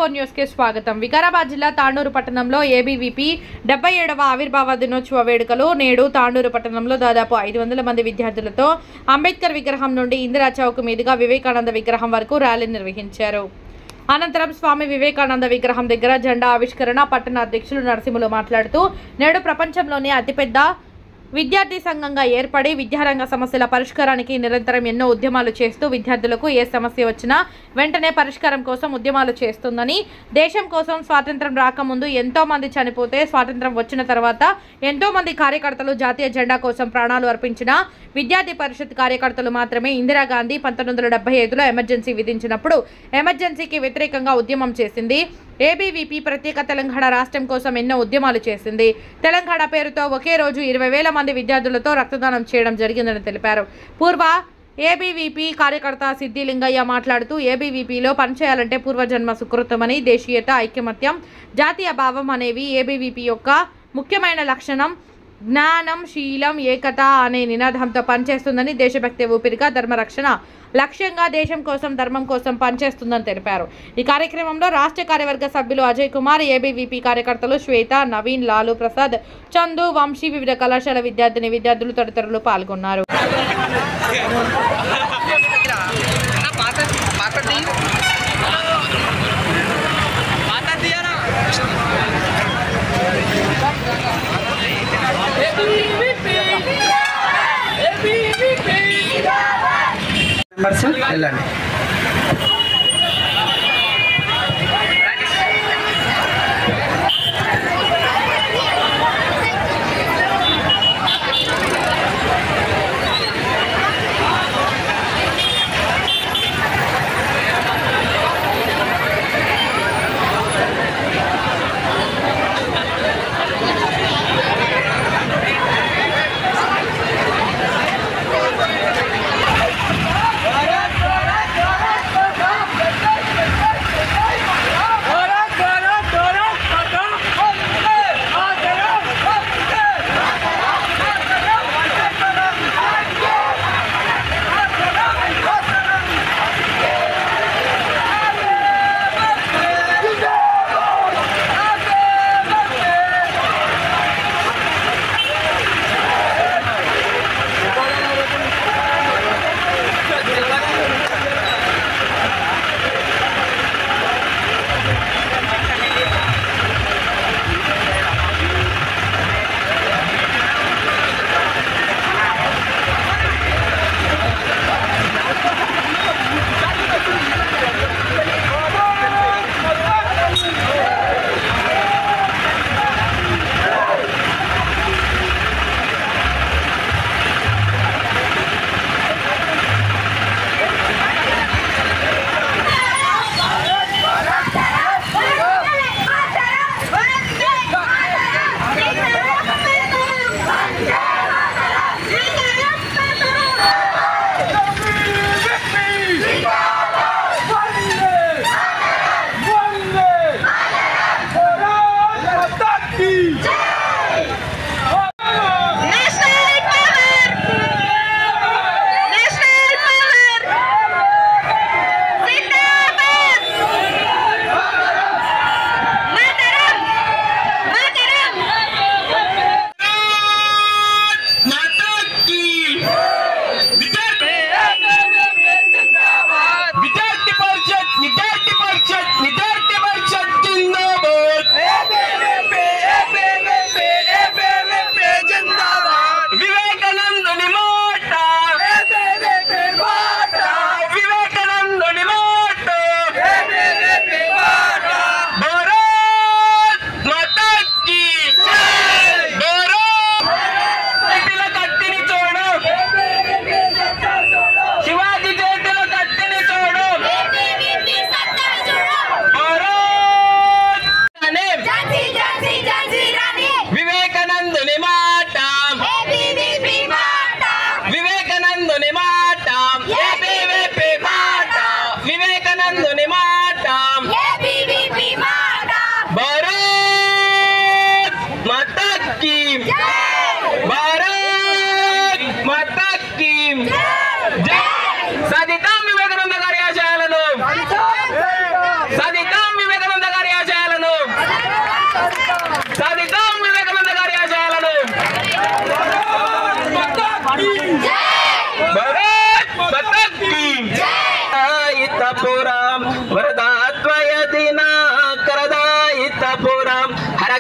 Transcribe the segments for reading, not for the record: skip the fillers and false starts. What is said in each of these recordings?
M4 news కి స్వాగతం. వికారాబాద్ జిల్లా తాండూరు పట్టణంలో ఏబీవీపీ 77వ ఆవిర్భావ దినోత్సవ వేడుకలు నేడు తాండూరు పట్టణంలో దాదాపు 500 మంది విద్యార్థులతో అంబేద్కర్ విగ్రహం నుండి ఇందిరా చౌక్ మీదుగా వివేకానంద విగ్రహం వరకు ర్యాలీ నిర్వహించారు. అనంతరం స్వామి వివేకానంద విగ్రహం దగ్గర జెండా ఆవిష్కరణ పట్టణ అధ్యక్షులు నరసింహులు మాట్లాడుతూ నేడు ప్రపంచంలోనే అతిపెద్ద విద్యార్థి సంఘంగా ఏర్పడి విద్యారంగ సమస్యల పరిష్కారానికి నిరంతరం ఎన్నో ఉద్యమాలు చేస్తూ విద్యార్థులకు ఏ సమస్య వచ్చినా వెంటనే పరిష్కారం కోసం ఉద్యమాలు చేస్తుందని, దేశం కోసం స్వాతంత్రం రాకముందు ఎంతో మంది చనిపోతే స్వాతంత్రం వచ్చిన తర్వాత ఎంతో మంది కార్యకర్తలు జాతీయ జెండా కోసం ప్రాణాలు అర్పించిన విద్యార్థి పరిషత్ కార్యకర్తలు మాత్రమే ఇందిరాగాంధీ 1975లో ఎమర్జెన్సీ విధించినప్పుడు ఎమర్జెన్సీకి వ్యతిరేకంగా ఉద్యమం చేసింది. ఏబీవీపీ ప్రత్యేక తెలంగాణ రాష్ట్రం కోసం ఎన్నో ఉద్యమాలు చేసింది. తెలంగాణ పేరుతో ఒకే రోజు 20,000 మంది విద్యార్థులతో రక్తదానం చేయడం జరిగిందని తెలిపారు. పూర్వ ఏబీవీపీ కార్యకర్త సిద్దిలింగయ్య మాట్లాడుతూ ఏబీవీపీలో పనిచేయాలంటే పూర్వజన్మ సుకృతమని, దేశీయత, ఐకమత్యం, జాతీయ భావం అనేవి ఏబీవీపీ యొక్క ముఖ్యమైన లక్షణం. జ్ఞానం, శీలం, ఏకత అనే నినాదంతో పనిచేస్తుందని, దేశభక్తి ఊపిరిగా ధర్మరక్షణ లక్ష్యంగా దేశం కోసం ధర్మం కోసం పనిచేస్తుందని తెలిపారు. ఈ కార్యక్రమంలో రాష్ట్ర కార్యవర్గ సభ్యులు అజయ్ కుమార్, ఏబీవీపీ కార్యకర్తలు శ్వేత, నవీన్, లాలు ప్రసాద్, చందు, వంశీ, వివిధ కళాశాల విద్యార్థులు తదితరులు పాల్గొన్నారు. వెళ్ళండి.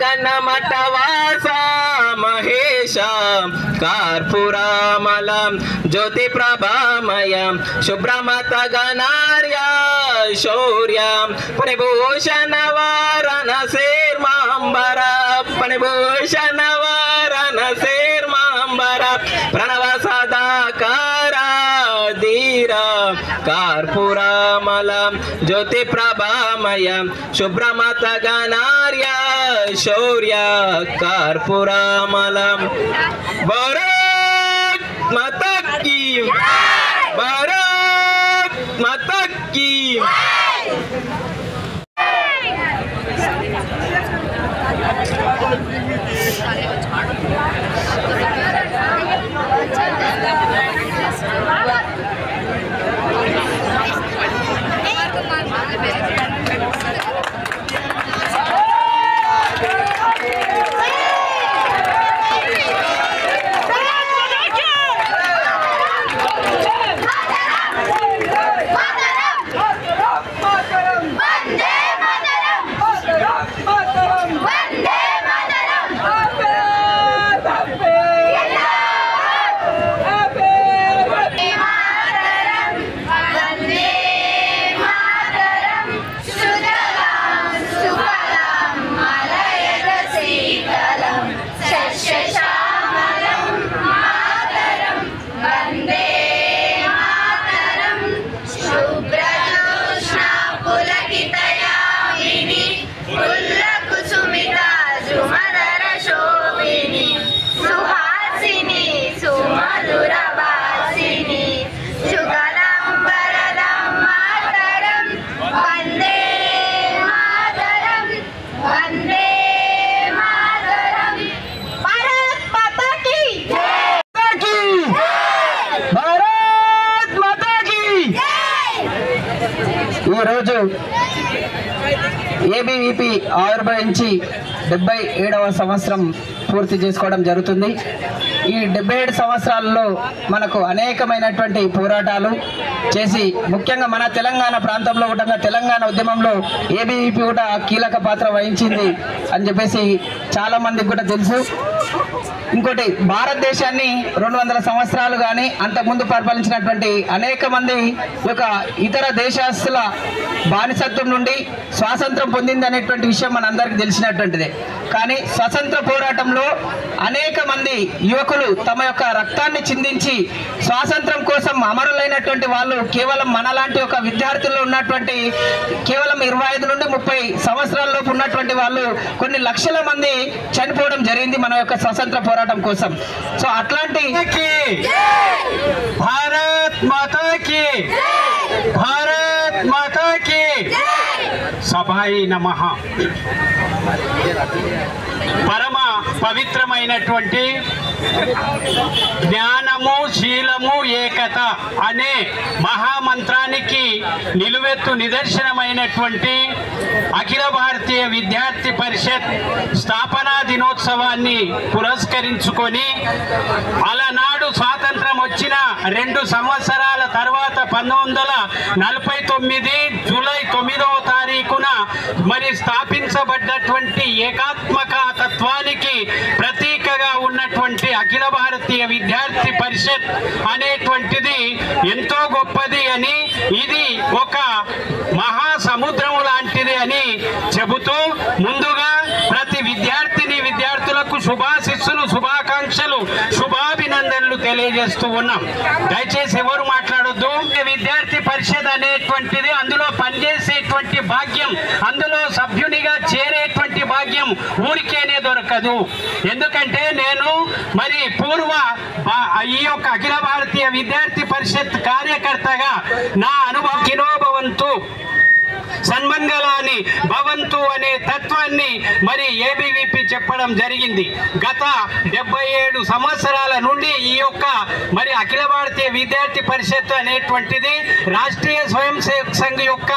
గణమఠవాస మహేశ కార్పూరామలం జ్యోతి ప్రభామయ శుభ్రమత గణార్య శౌర్య పణిభూషణ వారణ శేర్మాంబర పణిభూషణ వారణ శేర్మాంబర ప్రణవ సదాకార ధీర కార్పూరామలం జ్యోతి ప్రభామయ శుభ్రమత గణార్య శౌర్య కార్పూరామలం భారత్ మాతా కీ భారత్ మాతా కీ ఈరోజు ఏబీవీపీ ఆవిర్భవించి 77వ సంవత్సరం పూర్తి చేసుకోవడం జరుగుతుంది. ఈ 77 సంవత్సరాల్లో మనకు అనేకమైనటువంటి పోరాటాలు చేసి ముఖ్యంగా మన తెలంగాణ ప్రాంతంలో కూడా తెలంగాణ ఉద్యమంలో ఏబీవీపీ కూడా కీలక పాత్ర వహించింది అని చెప్పేసి చాలా మందికి కూడా తెలుసు. ఇంకోటి భారతదేశాన్ని 200 సంవత్సరాలు కానీ అంతకుముందు పరిపాలించినటువంటి అనేక మంది యొక్క ఇతర దేశస్తుల బానిసత్వం నుండి స్వాతంత్రం పొందింది అనేటువంటి విషయం మనందరికీ తెలిసినటువంటిదే. కానీ స్వతంత్ర పోరాటంలో అనేక మంది యువకులు తమ యొక్క రక్తాన్ని చిందించి స్వాతంత్రం కోసం అమరులైనటువంటి వాళ్ళు కేవలం మనలాంటి ఒక విద్యార్థుల్లో ఉన్నటువంటి కేవలం 25 నుండి 30 సంవత్సరాలలోపు ఉన్నటువంటి వాళ్ళు కొన్ని లక్షల మంది చనిపోవడం జరిగింది మన యొక్క స్వతంత్ర పోరాటం కోసం. సో అట్లాంటి భారత్ మాతా కీ భారత్ మాతా కీ సభాయి నమః. పరమ పవిత్రమైనటువంటి జ్ఞానము శీలము ఏకత అనే మహామంత్రానికి నిలువెత్తు నిదర్శనమైనటువంటి అఖిల భారతీయ విద్యార్థి పరిషత్ స్థాపనా దినోత్సవాన్ని పురస్కరించుకొని అలనాడు స్వాతంత్రం వచ్చిన 2 సంవత్సరాల తర్వాత 1949 జూలై 9వ తారీఖున మరి స్థాపించబడ్డటువంటి ఏకాత్మక తత్వానికి ప్రతీకగా ఉన్నటువంటి అఖిల భారతీయ విద్యార్థి పరిషత్ అనేటువంటిది ఎంతో గొప్పది అని, ఇది ఒక మహాసముద్రం లాంటిది అని చెబుతూ ముందుగా ప్రతి విద్యార్థులకు శుభాశిస్సులు శుభాకాంక్షలు శుభాభినందనలు తెలియజేస్తూ ఉన్నాం. దయచేసి ఎవరు మాట్లాడొద్దు. విద్యార్థి పరిషత్ అనేటువంటిది అందులో పనిచేసేటువంటి భాగ్యం, అందులో సభ్యునిగా చేరేటువంటి భాగ్యం ఊరికేనే దొరకదు. ఎందుకంటే నేను మరి ఈ యొక్క అఖిల భారతీయ విద్యార్థి పరిషత్ కార్యకర్తగా నా అనుభవంతో సన్మంగళాన్ని భవంతు అనే తత్వాన్ని మరి ఏబీవీపీ చెప్పడం జరిగింది. గత 77 సంవత్సరాల నుండి ఈ యొక్క మరి అఖిల భారతీయ విద్యార్థి పరిషత్ అనేటువంటిది రాష్ట్రీయ స్వయం సేవక్ సంఘ్ యొక్క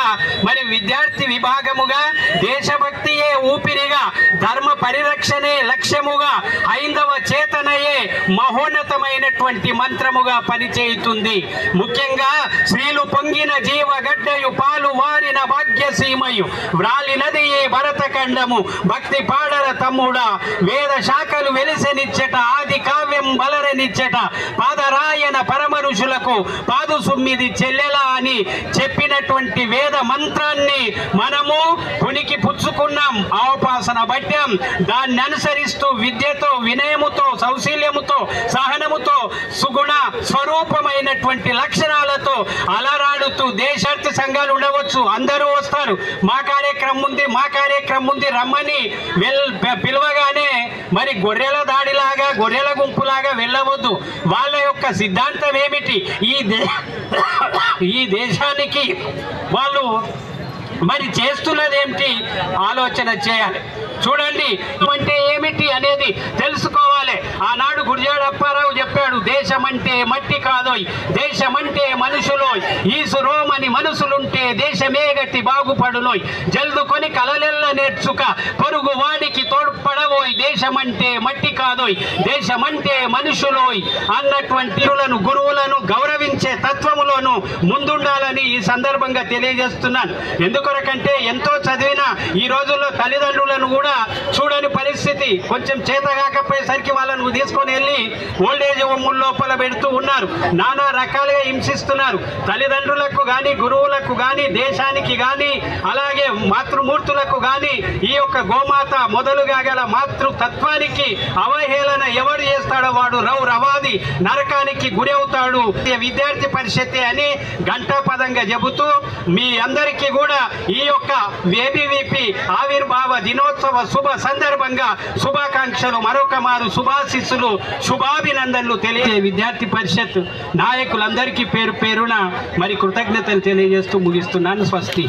మరి విద్యార్థి విభాగముగా దేశభక్తియే ఊపిరిగా ధర్మ పరిరక్షణే లక్ష్యముగా హైందవ చేతనయే మహోన్నతమైనటువంటి మంత్రముగా పనిచేయుతుంది. ముఖ్యంగా శ్రీలు పొంగిన జీవగడ్డయు పాలు వారిన భాగ్యసీమయు వ్రాలినది ఈ భరతఖండము భక్తి పాడల తమ్ముడా వేద శాఖలు వెలిసెనిచ్చట ఆది కావ్యం బలరనిచ్చట పాదరాయన పరమ ఋషులకు పాదు సుమ్మిది చెల్లెలా అని చెప్పినటువంటి వేద మంత్రాన్ని మనము పునికి పుచ్చుకున్నాం, అవపాసన బట్టాం. దాన్ని అనుసరిస్తూ విద్యతో, వినయముతో, సౌశీల్యముతో, సహనముతో, సుగుణ స్వరూపమైనటువంటి లక్షణాలతో అలరాడుతూ దేశార్థి సంఘాలు ఉండవచ్చు, అందరూ వస్తారు. మా కార్యక్రమం ఉంది రమ్మని పిలవగానే మరి గొర్రెల దాడిలాగా, గొర్రెల గుంపులాగా వెళ్ళవద్దు. వాళ్ళ యొక్క సిద్ధాంతం ఏమిటి, ఈ దేశానికి వాళ్ళు మరి చేస్తున్నది ఏమిటి ఆలోచన చేయాలి. చూడండి అంటే ఏమిటి అనేది తెలుసుకోవాలి. ఆనాడు గురజాడ అప్పారావు చెప్పాడు, దేశమంటే మట్టి కాదోయ్, దేశమంటే మనుషులోయ్, ఈసురోమని మనసులుంటే దేశమే గట్టి బాగుపడులోయ్, జల్దుకొని కలలెల్ల నేర్చుక పొరుగు వాడికి తోడ్పడవోయ్, దేశమంటే మట్టి కాదోయ్, దేశమంటే మనుషులోయ్ అన్నటువంటి గురువులను గౌరవించే తత్వములోను ముందుండాలని ఈ సందర్భంగా తెలియజేస్తున్నాను. ఎందుకొరకంటే ఎంతో చదివిన ఈ రోజుల్లో తల్లిదండ్రులను కూడా చూడని పరిస్థితి. కొంచెం చేత కాకపోయేసరికి వాళ్ళను తీసుకొని వెళ్ళి ఓల్డేజ్ హోమ్ లోపల పెడుతూ ఉన్నారు, నానా రకాలుగా హింసిస్తున్నారు. తల్లిదండ్రులకు కానీ, గురువులకు కానీ, దేశానికి కానీ, అలాగే మాతృమూర్తులకు కానీ ఈ యొక్క గోమాత మొదలుగా గల మాతృతత్వానికి అవహేళన ఎవరు చేస్తాడో వాడు రవాది నరకానికి గురి అవుతాడు. విద్యార్థి పరిషత్ అని గంటాపదంగా చెబుతూ మీ అందరికీ కూడా ఈ యొక్క ఏబీవీపీ ఆవిర్భావ దినోత్సవ శుభ సందర్భంగా శుభాకాంక్షలు, మరొక మారు శుభాశిస్సులు, శుభాభినందనలు తెలియ విద్యార్థి పరిషత్ నాయకులందరికీ పేరు పేరున మరి కృతజ్ఞతలు తెలియజేస్తూ ముగిస్తున్నాను. స్వస్తి.